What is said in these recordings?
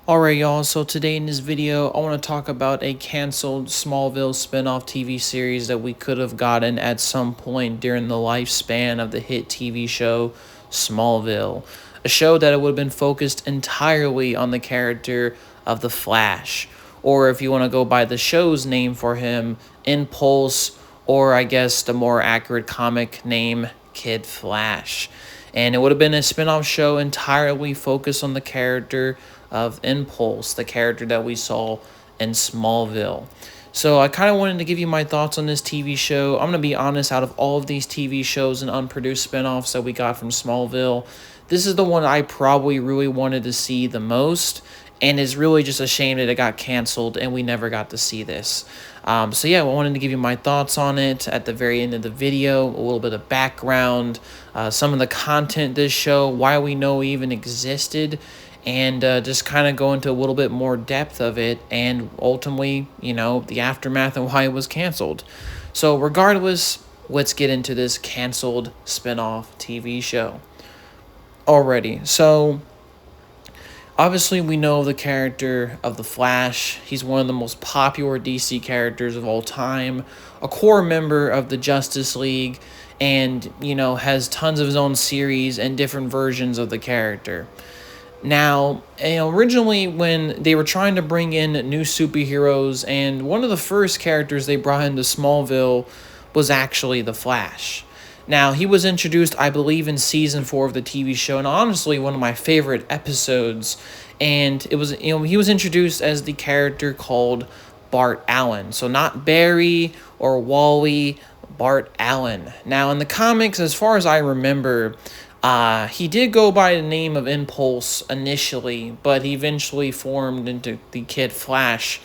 Alright y'all, so today in this video, I want to talk about a canceled Smallville spinoff TV series that we could have gotten at some point during the lifespan of the hit TV show Smallville. A show that would have been focused entirely on the character of the Flash, or if you want to go by the show's name for him, Impulse, or I guess the more accurate comic name, Kid Flash. And it would have been a spin-off show entirely focused on the character of Impulse, the character that we saw in Smallville. So I kind of wanted to give you my thoughts on this TV show. I'm going to be honest, out of all of these TV shows and unproduced spin-offs that we got from Smallville, this is the one I probably really wanted to see the most, and it's really just a shame that it got canceled and we never got to see this. So yeah, I wanted to give you my thoughts on it at the very end of the video, a little bit of background, some of the content this show, why we know it even existed, and just kind of go into a little bit more depth of it, and ultimately, the aftermath and why it was canceled. So regardless, let's get into this canceled spinoff TV show. Alrighty, so obviously, we know the character of the Flash. He's one of the most popular DC characters of all time, a core member of the Justice League, and, has tons of his own series and different versions of the character. Now, originally when they were trying to bring in new superheroes, and one of the first characters they brought into Smallville was actually the Flash. Now, he was introduced, I believe, in season 4 of the TV show, and honestly, one of my favorite episodes. And it was, he was introduced as the character called Bart Allen. So not Barry or Wally, Bart Allen. Now, in the comics, as far as I remember, he did go by the name of Impulse initially, but he eventually formed into the Kid Flash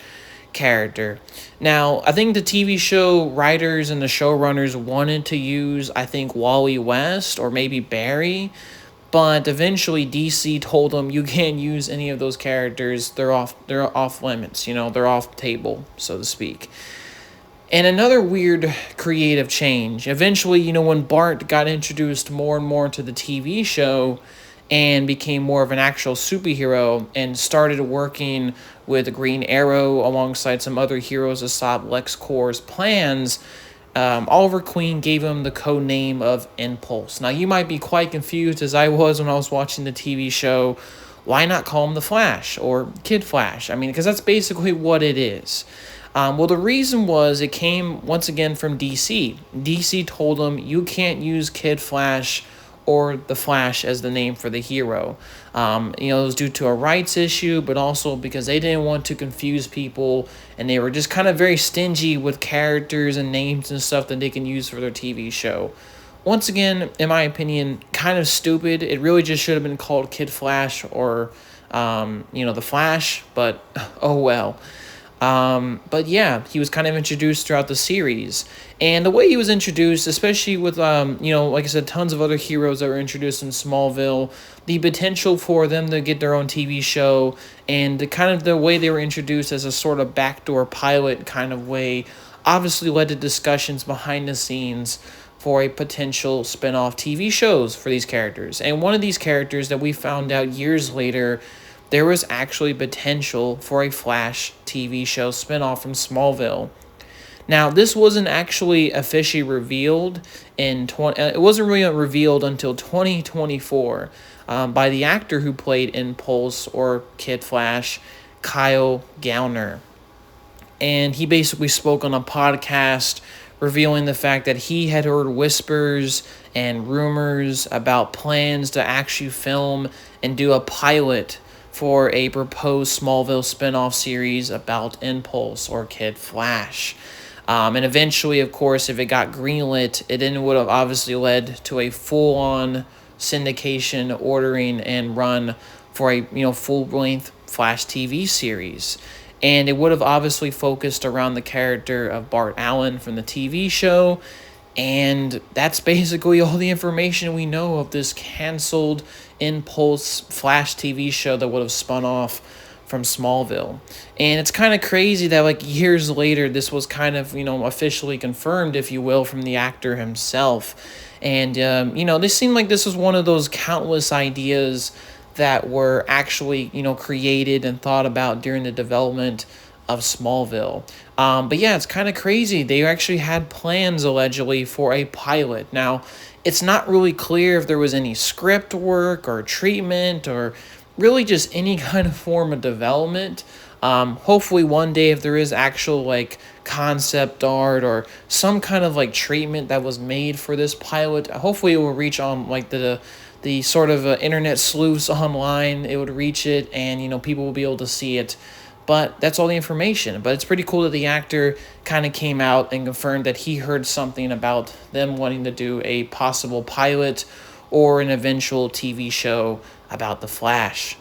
character. Now, I think the TV show writers and the showrunners wanted to use, I think, Wally West or maybe Barry, but eventually DC told them you can't use any of those characters. They're off limits, they're off table, so to speak. And another weird creative change. Eventually, when Bart got introduced more and more to the TV show and became more of an actual superhero and started working with Green Arrow alongside some other heroes to stop LexCorp's plans, Oliver Queen gave him the code name of Impulse. Now, you might be quite confused, as I was when I was watching the TV show. Why not call him the Flash or Kid Flash? Because that's basically what it is. Well, the reason was it came, once again, from DC. DC told them you can't use Kid Flash or the Flash as the name for the hero. It was due to a rights issue, but also because they didn't want to confuse people, and they were just kind of very stingy with characters and names and stuff that they can use for their TV show. Once again, in my opinion, kind of stupid. It really just should have been called Kid Flash or, the Flash, but oh well. But yeah, he was kind of introduced throughout the series. And the way he was introduced, especially with, like I said, tons of other heroes that were introduced in Smallville, the potential for them to get their own TV show, and the way they were introduced as a sort of backdoor pilot kind of way, obviously led to discussions behind the scenes for a potential spin-off TV shows for these characters. And one of these characters that we found out years later, there was actually potential for a Flash TV show spinoff from Smallville. Now, this wasn't actually officially revealed it wasn't really revealed until 2024 by the actor who played Impulse or Kid Flash, Kyle Gallner. And he basically spoke on a podcast revealing the fact that he had heard whispers and rumors about plans to actually film and do a pilot for a proposed Smallville spinoff series about Impulse or Kid Flash. And eventually, of course, if it got greenlit, it then would have obviously led to a full-on syndication, ordering, and run for a full-length Flash TV series. And it would have obviously focused around the character of Bart Allen from the TV show. And that's basically all the information we know of this canceled Impulse Flash TV show that would have spun off from Smallville. And it's kind of crazy that years later this was kind of officially confirmed, if you will, from the actor himself. And this seemed like this was one of those countless ideas that were actually, created and thought about during the development of Smallville. But yeah, it's kind of crazy. They actually had plans allegedly for a pilot. Now, it's not really clear if there was any script work or treatment or really just any kind of form of development. Hopefully, one day, if there is actual like concept art or some kind of like treatment that was made for this pilot, hopefully it will reach on like the sort of internet sleuths online. It would reach it, and people will be able to see it. But that's all the information. But it's pretty cool that the actor kind of came out and confirmed that he heard something about them wanting to do a possible pilot or an eventual TV show about the Flash.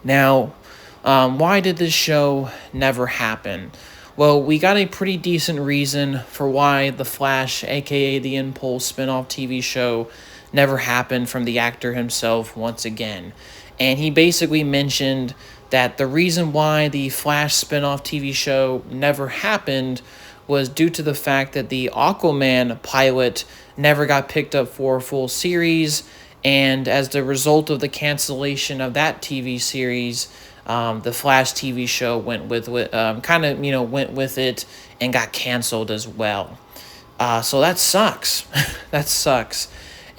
Now, why did this show never happen? Well, we got a pretty decent reason for why The Flash, aka the Impulse spinoff TV show, never happened from the actor himself once again. And he basically mentioned that the reason why the Flash spinoff TV show never happened was due to the fact that the Aquaman pilot never got picked up for a full series, and as the result of the cancellation of that TV series, the Flash TV show went with went with it and got canceled as well. So that sucks. That sucks.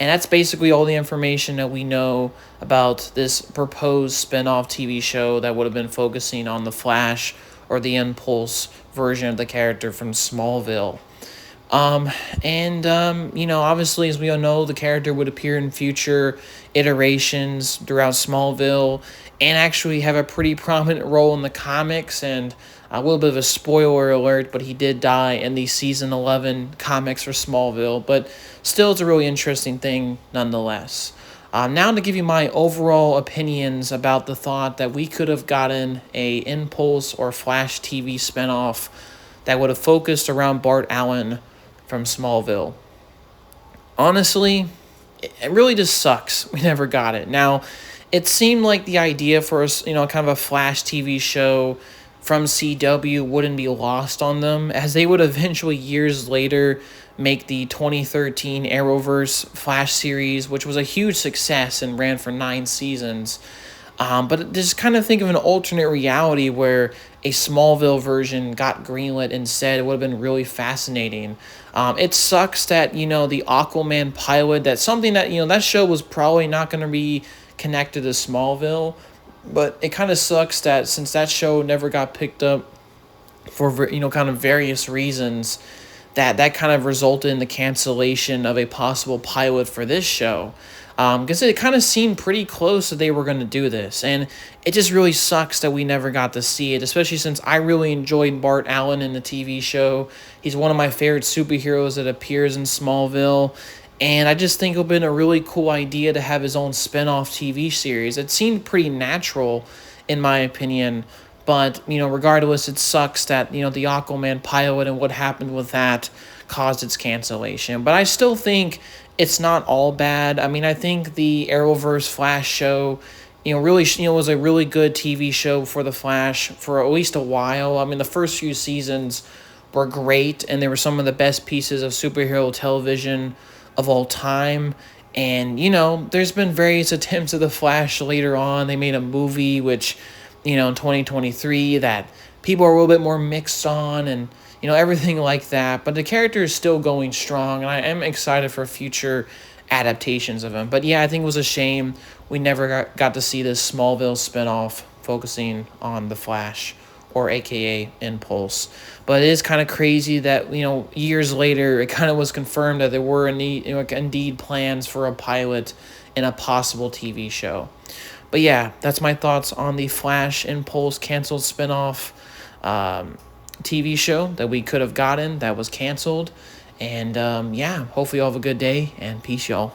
And that's basically all the information that we know about this proposed spin-off TV show that would have been focusing on the Flash or the Impulse version of the character from Smallville. Obviously, as we all know, the character would appear in future iterations throughout Smallville and actually have a pretty prominent role in the comics. And a little bit of a spoiler alert, but he did die in the season 11 comics for Smallville. But still, it's a really interesting thing nonetheless. Now to give you my overall opinions about the thought that we could have gotten a Impulse or Flash TV spinoff that would have focused around Bart Allen from Smallville. Honestly, it really just sucks we never got it. Now, it seemed like the idea for us, kind of a Flash TV show from CW wouldn't be lost on them, as they would eventually years later make the 2013 Arrowverse Flash series, which was a huge success and ran for 9 seasons. But just kind of think of an alternate reality where a Smallville version got greenlit instead. It would have been really fascinating. It sucks that, the Aquaman pilot, that's something that, that show was probably not going to be connected to Smallville. But it kind of sucks that since that show never got picked up for, kind of various reasons, that kind of resulted in the cancellation of a possible pilot for this show. Because it kind of seemed pretty close that they were going to do this. And it just really sucks that we never got to see it, especially since I really enjoyed Bart Allen in the TV show. He's one of my favorite superheroes that appears in Smallville. And I just think it would have been a really cool idea to have his own spin-off TV series. It seemed pretty natural, in my opinion. But, regardless, it sucks that, the Aquaman pilot and what happened with that caused its cancellation. But I still think it's not all bad. I mean, I think the Arrowverse Flash show, really, was a really good TV show for the Flash for at least a while. I mean, the first few seasons were great, and they were some of the best pieces of superhero television of all time. And, there's been various attempts of the Flash later on. They made a movie, which, in 2023 that people are a little bit more mixed on and, everything like that. But the character is still going strong, and I am excited for future adaptations of him. But yeah, I think it was a shame we never got to see this Smallville spinoff focusing on the Flash, or aka Impulse. But it is kind of crazy that, years later, it kind of was confirmed that there were indeed plans for a pilot in a possible TV show. But yeah, that's my thoughts on the Flash Impulse canceled spinoff TV show that we could have gotten that was canceled. And hopefully you all have a good day, and peace, y'all.